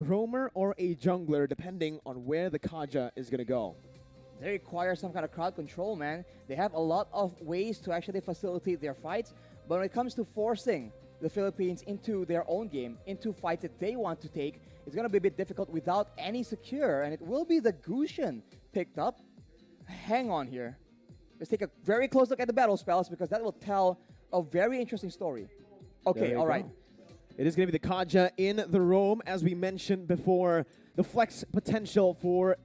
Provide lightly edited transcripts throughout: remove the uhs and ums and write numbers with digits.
roamer or a jungler, depending on where the Kaja is going to go. They require some kind of crowd control, man. They have a lot of ways to actually facilitate their fights, but when it comes to forcing the Philippines into their own game, into fights that they want to take, it's going to be a bit difficult without any secure, and it will be the Gusion picked up. Hang on here. Let's take a very close look at the battle spells because that will tell a very interesting story. Okay, all right. It is going to be the Kaja in the roam, as we mentioned before. The flex potential for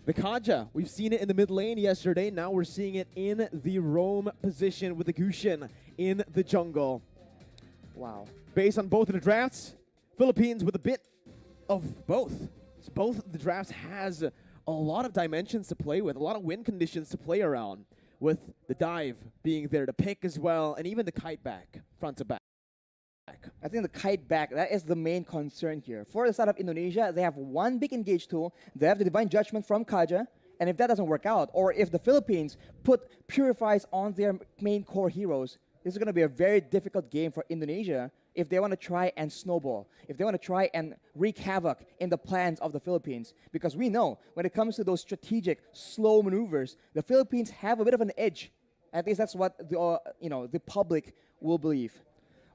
the Kaja. We've seen it in the mid lane yesterday. Now we're seeing it in the roam position with the Gusion in the jungle. Wow. Based on both of the drafts, Philippines with a bit of both. So both of the drafts has a lot of dimensions to play with, a lot of win conditions to play around, with the dive being there to pick as well, and even the kite back, front to back. I think the kite back, that is the main concern here. For the side of Indonesia, they have one big engage tool. They have the Divine Judgment from Kaja. And if that doesn't work out, or if the Philippines put Purifies on their main core heroes, this is going to be a very difficult game for Indonesia if they want to try and snowball, if they want to try and wreak havoc in the plans of the Philippines. Because we know when it comes to those strategic, slow maneuvers, the Philippines have a bit of an edge. At least that's what the public will believe.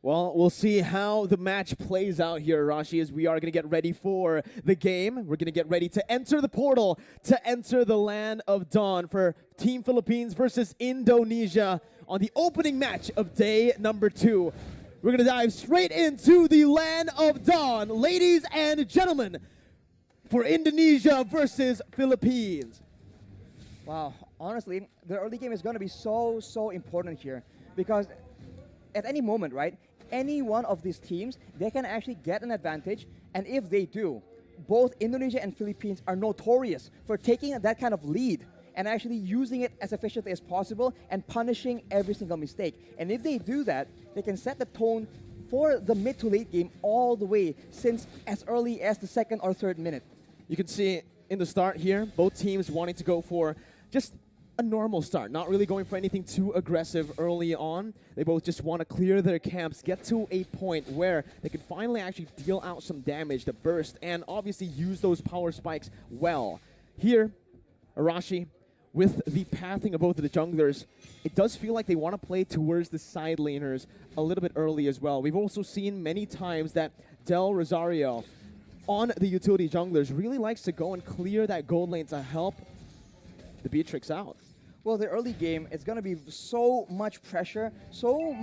Well, we'll see how the match plays out here, Rashi, as we are going to get ready for the game. We're going to get ready to enter the portal, to enter the land of dawn for Team Philippines versus Indonesia on the opening match of day number 2. We're going to dive straight into the land of dawn, ladies and gentlemen, for Indonesia versus Philippines. Wow, honestly, the early game is going to be so important here because at any moment, right, any one of these teams, they can actually get an advantage, and if they do, both Indonesia and Philippines are notorious for taking that kind of lead and actually using it as efficiently as possible and punishing every single mistake. And if they do that, they can set the tone for the mid to late game all the way since as early as the 2nd or 3rd minute. You can see in the start here, both teams wanting to go for just a normal start, not really going for anything too aggressive early on. They both just want to clear their camps, get to a point where they can finally actually deal out some damage to burst and obviously use those power spikes well. Here, Arashi, with the pathing of both of the junglers, it does feel like they want to play towards the side laners a little bit early as well. We've also seen many times that Del Rosario on the utility junglers really likes to go and clear that gold lane to help the Beatrix out. Well, the early game, it's going to be so much pressure, so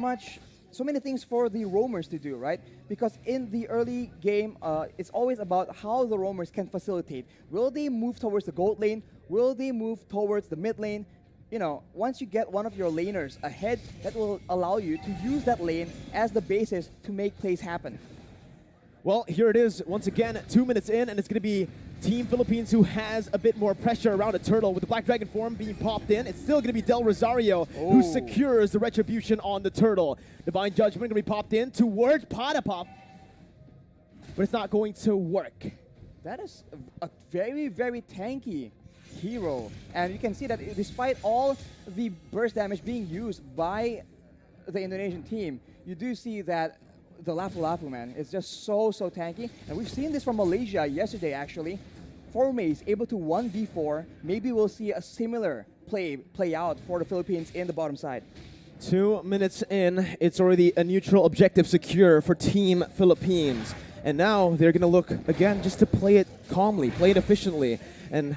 many things for the roamers to do, right? Because in the early game, it's always about how the roamers can facilitate. Will they move towards the gold lane? Will they move towards the mid lane? You know, once you get one of your laners ahead, that will allow you to use that lane as the basis to make plays happen. Well, here it is once again, 2 minutes in, and it's going to be Team Philippines who has a bit more pressure around a turtle with the Black Dragon form being popped in. It's still going to be Del Rosario who secures the retribution on the turtle. Divine Judgment going to be popped in towards Patapop, but it's not going to work. That is a very tanky hero, and you can see that despite all the burst damage being used by the Indonesian team, you do see that the Lapu-Lapu, man, is just so tanky. And we've seen this from Malaysia yesterday, actually. Formaze able to 1v4. Maybe we'll see a similar play out for the Philippines in the bottom side. 2 minutes in, it's already a neutral objective secure for Team Philippines. And now they're going to look, again, just to play it calmly, play it efficiently. And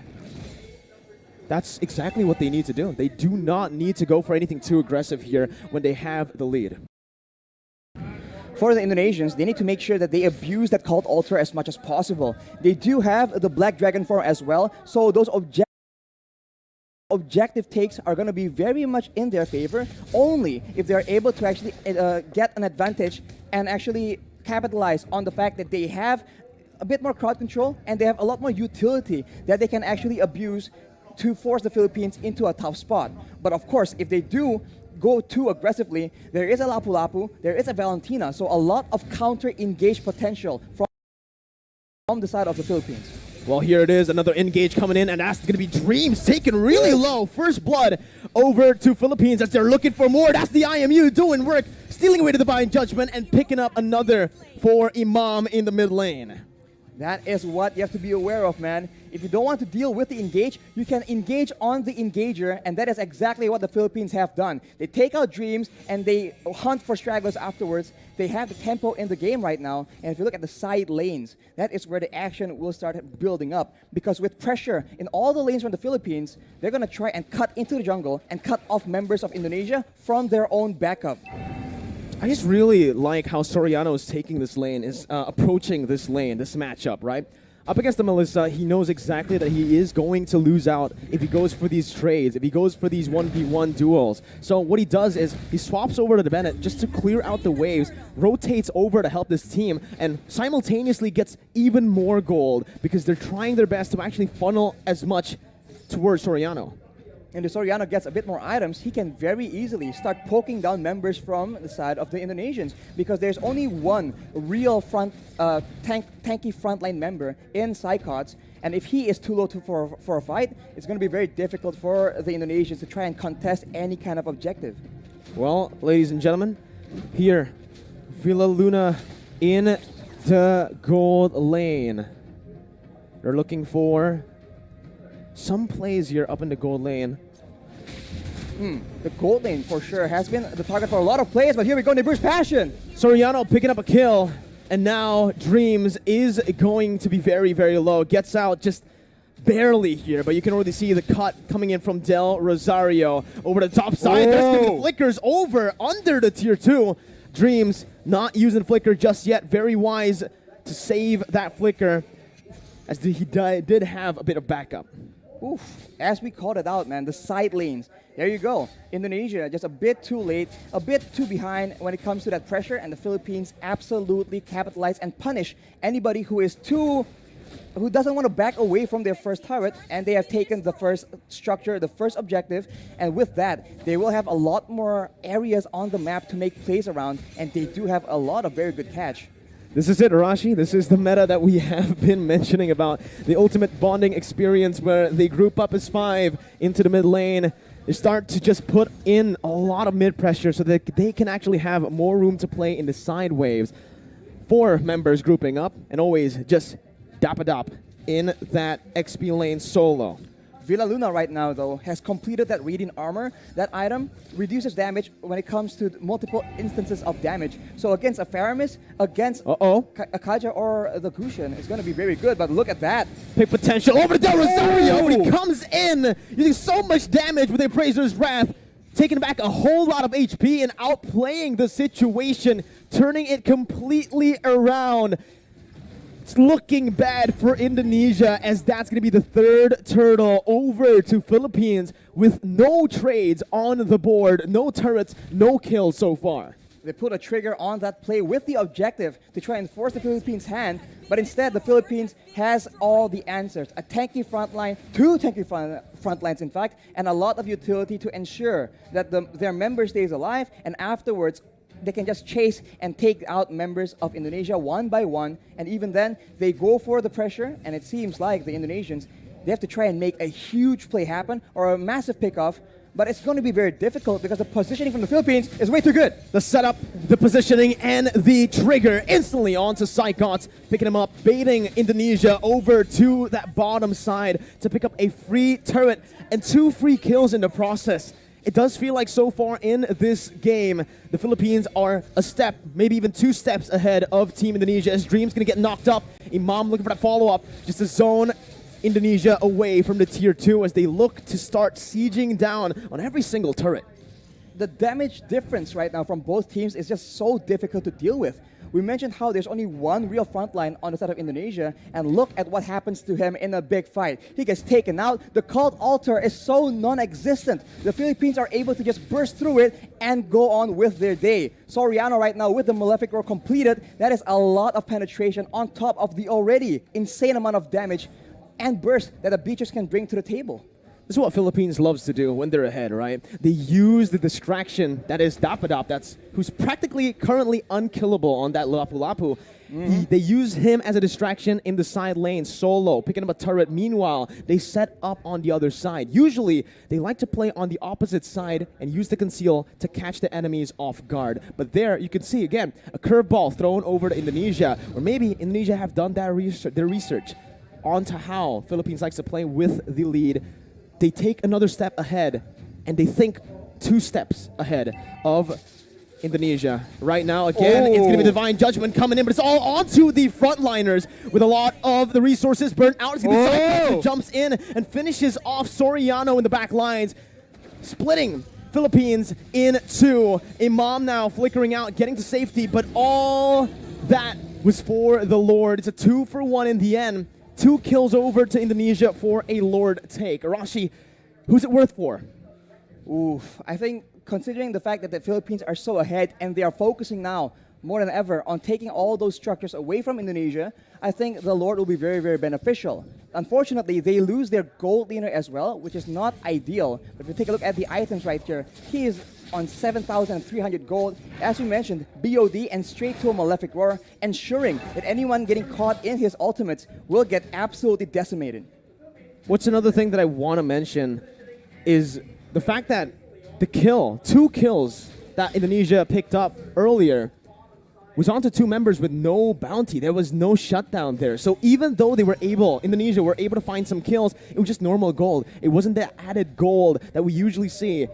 that's exactly what they need to do. They do not need to go for anything too aggressive here when they have the lead. For the Indonesians, they need to make sure that they abuse that Cult Altar as much as possible. They do have the Black Dragon form as well, so those objective takes are going to be very much in their favor, only if they're able to actually get an advantage and actually capitalize on the fact that they have a bit more crowd control and they have a lot more utility that they can actually abuse to force the Philippines into a tough spot. But of course, if they do go too aggressively, there is a Lapu-Lapu, there is a Valentina, so a lot of counter-engage potential from the side of the Philippines. Well, here it is, another engage coming in, and that's going to be Dreams taken really low. First blood over to Philippines as they're looking for more. That's the IMU doing work, stealing away to the Divine Judgment and picking up another for Imam in the mid lane. That is what you have to be aware of, man. If you don't want to deal with the engage, you can engage on the engager, and that is exactly what the Philippines have done. They take out Dreams, and they hunt for stragglers afterwards. They have the tempo in the game right now, and if you look at the side lanes, that is where the action will start building up. Because with pressure in all the lanes from the Philippines, they're going to try and cut into the jungle and cut off members of Indonesia from their own backup. I just really like how Soriano is taking this lane, is approaching this lane, this matchup, right? Up against the Melissa, he knows exactly that he is going to lose out if he goes for these trades, if he goes for these 1v1 duels. So what he does is he swaps over to the Bennett just to clear out the waves, rotates over to help this team, and simultaneously gets even more gold because they're trying their best to actually funnel as much towards Soriano. And if Soriano gets a bit more items, he can very easily start poking down members from the side of the Indonesians because there's only one real tanky frontline member in Psychots, and if he is too low for a fight, it's going to be very difficult for the Indonesians to try and contest any kind of objective. Well, ladies and gentlemen, here, Villa Luna in the gold lane. They're looking for some plays here up in the gold lane. The gold lane for sure has been the target for a lot of players, but here we go, Nibiru's Passion. Soriano picking up a kill, and now Dreams is going to be very, very low. Gets out just barely here, but you can already see the cut coming in from Del Rosario over the top side. There's going to be flickers over under the tier 2. Dreams not using flicker just yet. Very wise to save that flicker, as he did have a bit of backup. Oof, as we called it out, man, the side lanes. There you go. Indonesia just a bit too late, a bit too behind when it comes to that pressure, and the Philippines absolutely capitalize and punish anybody who doesn't want to back away from their first turret, and they have taken the first structure, the first objective, and with that, they will have a lot more areas on the map to make plays around, and they do have a lot of very good catch. This is it, Arashi. This is the meta that we have been mentioning about. The ultimate bonding experience where they group up as 5 into the mid lane. They start to just put in a lot of mid pressure so that they can actually have more room to play in the side waves. 4 members grouping up and always just dap-a-dap in that XP lane solo. Villa Luna right now, though, has completed that Radiant Armor. That item reduces damage when it comes to multiple instances of damage. So against a Faramis, against a Kaja or the Gusion, it's going to be very good. But look at that. Big potential over to Del Rosario. When he comes in, using so much damage with Appraiser's Wrath, taking back a whole lot of HP and outplaying the situation, turning it completely around. It's looking bad for Indonesia, as that's going to be the 3rd turtle over to Philippines with no trades on the board, no turrets, no kills so far. They put a trigger on that play with the objective to try and force the Philippines' hand, but instead the Philippines has all the answers. A tanky front line, 2 tanky front lines in fact, and a lot of utility to ensure that their member stays alive, and afterwards they can just chase and take out members of Indonesia one by one, and even then, they go for the pressure, and it seems like the Indonesians, they have to try and make a huge play happen or a massive pickoff, but it's going to be very difficult because the positioning from the Philippines is way too good. The setup, the positioning, and the trigger instantly onto Psychots, picking him up, baiting Indonesia over to that bottom side to pick up a free turret and 2 free kills in the process. It does feel like so far in this game, the Philippines are a step, maybe even 2 steps ahead of Team Indonesia, as Dream's going to get knocked up. Imam looking for that follow-up, just to zone Indonesia away from the tier 2 as they look to start sieging down on every single turret. The damage difference right now from both teams is just so difficult to deal with. We mentioned how there's only one real frontline on the side of Indonesia, and look at what happens to him in a big fight. He gets taken out. The cult altar is so non-existent. The Philippines are able to just burst through it and go on with their day. Soriano right now with the Malefic Roar completed. That is a lot of penetration on top of the already insane amount of damage and burst that the Beaches can bring to the table. This is what Philippines loves to do when they're ahead, right? They use the distraction that is Dapadap, who's practically currently unkillable on that Lapu Lapu, They use him as a distraction in the side lane, solo, picking up a turret. Meanwhile, they set up on the other side. Usually, they like to play on the opposite side and use the conceal to catch the enemies off guard. But there, you can see, again, a curveball thrown over to Indonesia. Or maybe Indonesia have done their research onto how Philippines likes to play with the lead. They take another step ahead, and they think 2 steps ahead of Indonesia. Right now, again, it's going to be Divine Judgment coming in, but it's all onto the frontliners with a lot of the resources burnt out. It's going to be Cyclops who jumps in and finishes off Soriano in the back lines, splitting Philippines in 2. Imam now flickering out, getting to safety, but all that was for the Lord. It's a 2-for-1 in the end. 2 kills over to Indonesia for a Lord take. Arashi, who's it worth for? Oof, I think considering the fact that the Philippines are so ahead and they are focusing now more than ever on taking all those structures away from Indonesia, I think the Lord will be very, very beneficial. Unfortunately, they lose their gold leaner as well, which is not ideal. But if you take a look at the items right here, he is on 7,300 gold. As we mentioned, BOD and straight to a Malefic Roar, ensuring that anyone getting caught in his ultimates will get absolutely decimated. What's another thing that I want to mention is the fact that the 2 kills that Indonesia picked up earlier was onto 2 members with no bounty. There was no shutdown there. So even though Indonesia were able to find some kills, it was just normal gold. It wasn't the added gold that we usually see.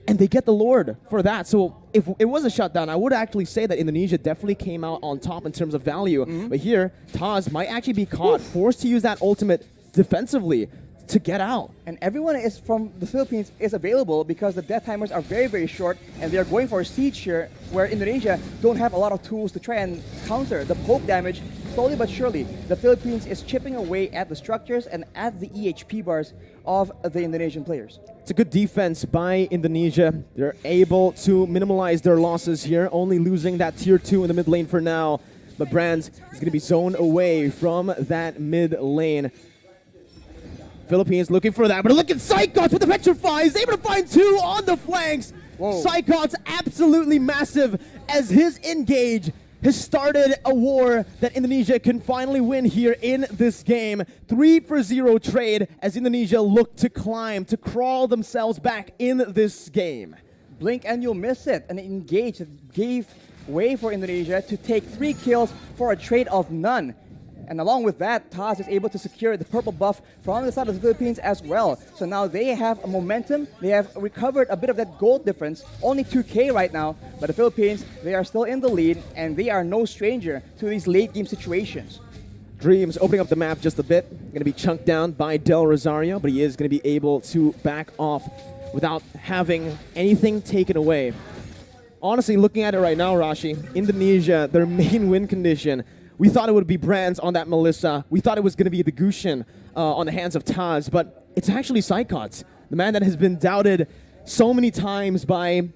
And they get the Lord for that. So if it was a shutdown, I would actually say that Indonesia definitely came out on top in terms of value. But here, Taz might actually be caught, forced to use that ultimate defensively to get out. And everyone is from the Philippines is available because the death timers are very, very short, and they're going for a siege here where Indonesia don't have a lot of tools to try and counter the poke damage. Slowly but surely, the Philippines is chipping away at the structures and at the EHP bars of the Indonesian players. It's a good defense by Indonesia. They're able to minimize their losses here, only losing that tier 2 in the mid lane for now. But Brands is going to be zoned away from that mid lane. Philippines looking for that, but look at Psychots with the Petrify. He's able to find 2 on the flanks. Psychots absolutely massive as his engage has started a war that Indonesia can finally win here in this game. 3-for-0 trade as Indonesia look to climb, to crawl themselves back in this game. Blink and you'll miss it. An engage that gave way for Indonesia to take 3 kills for a trade of none. And along with that, Taz is able to secure the purple buff from the side of the Philippines as well. So now they have a momentum. They have recovered a bit of that gold difference. Only 2K right now. But the Philippines, they are still in the lead, and they are no stranger to these late game situations. Dreams opening up the map just a bit. Going to be chunked down by Del Rosario, but he is going to be able to back off without having anything taken away. Honestly, looking at it right now, Rashi, Indonesia, their main win condition, we thought it would be Brands on that Melissa. We thought it was going to be the Gushin on the hands of Taz, but it's actually Psychots, the man that has been doubted so many times by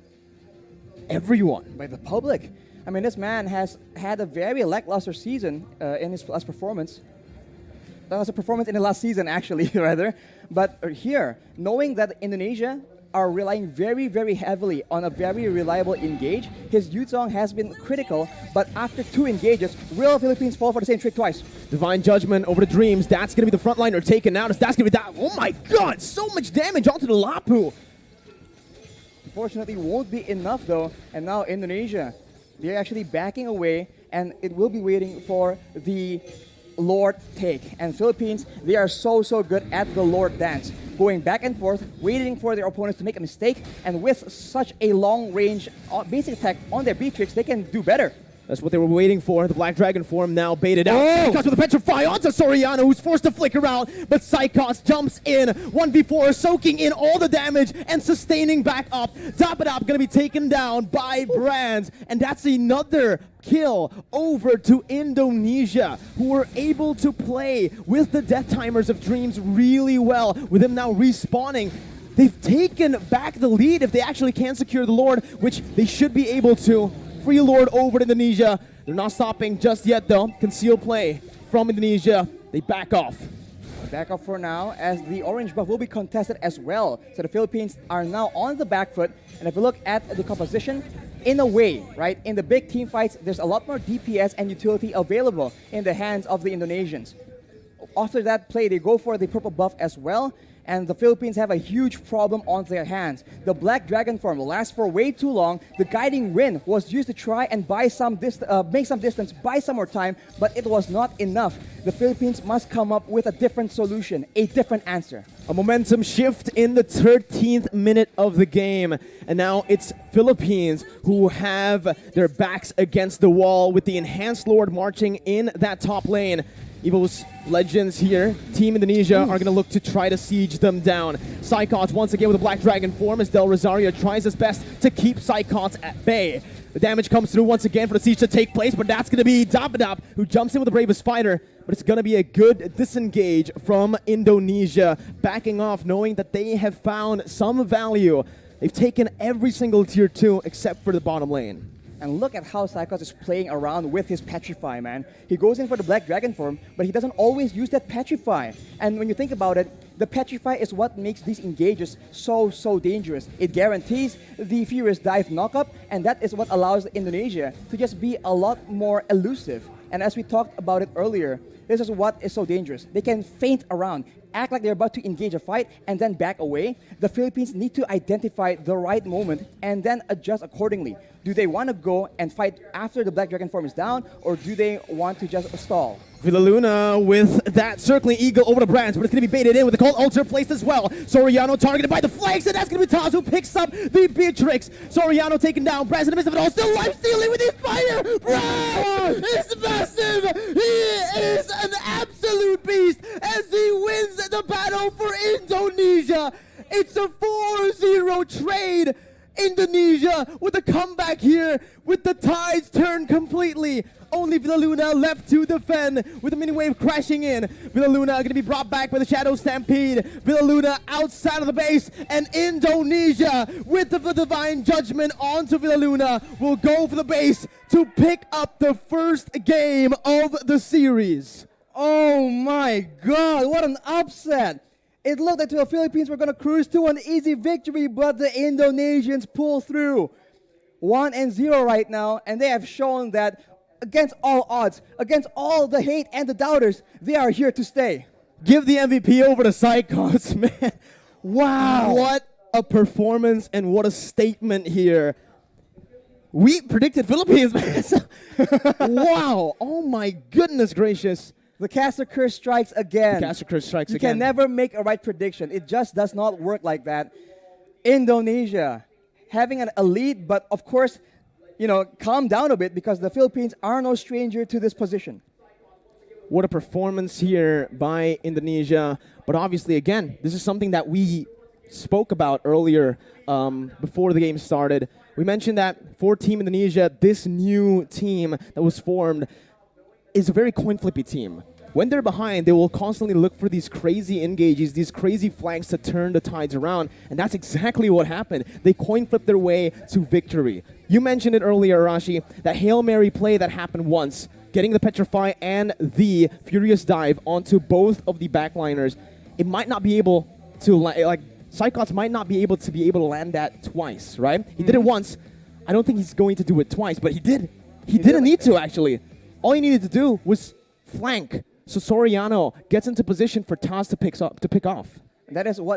everyone. By the public. I mean, this man has had a very lackluster season in his last performance. That was a performance in the last season, actually, rather. But here, knowing that Indonesia are relying very, very heavily on a very reliable engage. His Yuzong has been critical, but after 2 engages, will Philippines fall for the same trick twice? Divine Judgment over the Dreams. That's going to be the frontliner taken out. That's going to be that. Oh my god, so much damage onto the Lapu. Unfortunately, won't be enough though. And now Indonesia, they're actually backing away, and it will be waiting for the Lord take. And Philippines, they are so good at the Lord dance. Going back and forth, waiting for their opponents to make a mistake, and with such a long range basic attack on their Beatrix, they can do better. That's what they were waiting for. The Black Dragon form now baited out. Psychos with a Petrify onto Soriano, who's forced to flicker out, but Psychos jumps in. 1v4, soaking in all the damage and sustaining back up. Dapadap gonna be taken down by Brands, and that's another kill over to Indonesia, who were able to play with the death timers of Dreams really well. With them now respawning, they've taken back the lead if they actually can secure the Lord, which they should be able to. Free Lord over to Indonesia. They're not stopping just yet though. Conceal play from Indonesia. They back off. Back off for now, as the orange buff will be contested as well. So the Philippines are now on the back foot. And if we look at the composition, in a way, right, in the big team fights, there's a lot more DPS and utility available in the hands of the Indonesians. After that play, they go for the purple buff as well, and the Philippines have a huge problem on their hands. The Black Dragon form lasts for way too long. The Guiding Wind was used to try and buy some make some distance, buy some more time, but it was not enough. The Philippines must come up with a different solution, a different answer. A momentum shift in the 13th minute of the game. And now it's Philippines who have their backs against the wall with the Enhanced Lord marching in that top lane. Evo's legends here, Team Indonesia, are going to look to try to siege them down. Psychots once again with a Black Dragon form as Del Rosario tries his best to keep Psychots at bay. The damage comes through once again for the siege to take place, but that's going to be Dabadab who jumps in with the bravest fighter. But it's going to be a good disengage from Indonesia, backing off knowing that they have found some value. They've taken every single tier 2 except for the bottom lane. And look at how Psychos is playing around with his Petrify, man. He goes in for the Black Dragon form, but he doesn't always use that Petrify. And when you think about it, the Petrify is what makes these engages so dangerous. It guarantees the Furious Dive knockup, and that is what allows Indonesia to just be a lot more elusive. And as we talked about it earlier, this is what is so dangerous. They can feint around, act like they're about to engage a fight, and then back away. The Philippines need to identify the right moment and then adjust accordingly. Do they want to go and fight after the Black Dragon form is down, or do they want to just stall? Villaluna with that circling eagle over the branch, but it's going to be baited in with the cold ultra placed as well. Soriano targeted by the flanks, and that's going to be Taz who picks up the Beatrix. Soriano taken down, Brands in the midst of it all, still life stealing with his fire. Brad is massive. He is an absolute beast as he wins the battle for Indonesia. It's a 4-0 trade. Indonesia with a comeback here with the tides turned completely. Only Villaluna left to defend with the mini wave crashing in. Villaluna going to be brought back by the Shadow Stampede. Villaluna outside of the base, and Indonesia with the Divine Judgment onto Villaluna will go for the base to pick up the first game of the series. Oh my God, what an upset. It looked like the Philippines were going to cruise to an easy victory, but the Indonesians pull through. 1-0 right now, and they have shown that against all odds, against all the hate and the doubters, they are here to stay. Give the MVP over to Psychos, man. Wow. What a performance and what a statement here. We predicted Philippines, man. Wow. Oh my goodness gracious. The Caster Curse strikes again. The Caster Curse strikes you again. You can never make a right prediction. It just does not work like that. Indonesia having an elite, but of course, you know, calm down a bit because the Philippines are no stranger to this position. What a performance here by Indonesia. But obviously, again, this is something that we spoke about earlier before the game started. We mentioned that for Team Indonesia, this new team that was formed is a very coin-flippy team. When they're behind, they will constantly look for these crazy engages, these crazy flanks to turn the tides around, and that's exactly what happened. They coin-flipped their way to victory. You mentioned it earlier, Arashi, that Hail Mary play that happened once, getting the Petrify and the Furious Dive onto both of the backliners. It might not be able to, like, Psychots might not be able to land that twice, right? He did it once. I don't think he's going to do it twice, but he did. He didn't need to, actually. All he needed to do was flank. So Soriano gets into position for Taz to pick off. That is what